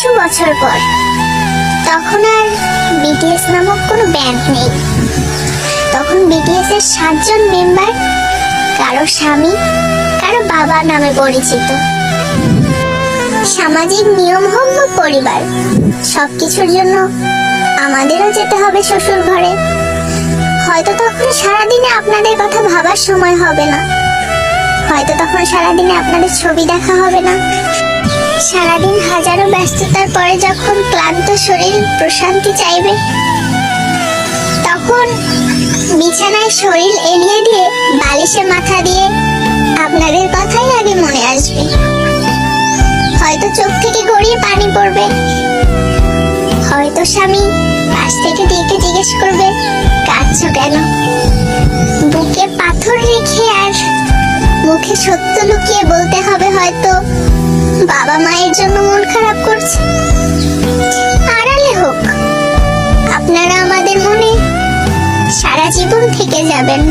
কিছু বছর পর। তখন আর বিটিএস নামক কোনো ব্যান্ড নেই। তখন বিটিএস এর 7 জন মেম্বার কারো স্বামী, কারো বাবা নামে পরিচিত। সামাজিক নিয়ম হোক বা পরিবার, সবকিছুর জন্য আমাদেরও যেতে হবে শ্বশুর ঘরে। হয়তো তখন সারাদিনে আপনাদের কথা ভাবার সময় হবে না, হয়তো তখন সারাদিনে আপনাদের ছবি দেখা হবে না। সারাদিন হাজারো ব্যস্ততার পরে যখন ক্লান্ত শরীর প্রশান্তি চাইবে, তখন বিছানায় শরীর এলিয়ে দিয়ে বালিশে মাথা দিয়ে আপনাদের কথাই আগে মনে আসবে। হয়তো চোখ থেকে গড়িয়ে পানি পড়বে, হয়তো স্বামী পাশ থেকে ডেকে জিজ্ঞেস করবে, কাঁদছো কেন? বুকে পাথর রেখে আর মুখে সত্য লুকিয়ে বলতে হবে হয়তো, বাবা মায়ের জন্য মন খারাপ করছে। আড়ালে হোক, আপনারা আমাদের মনে সারা জীবন থেকে যাবেন।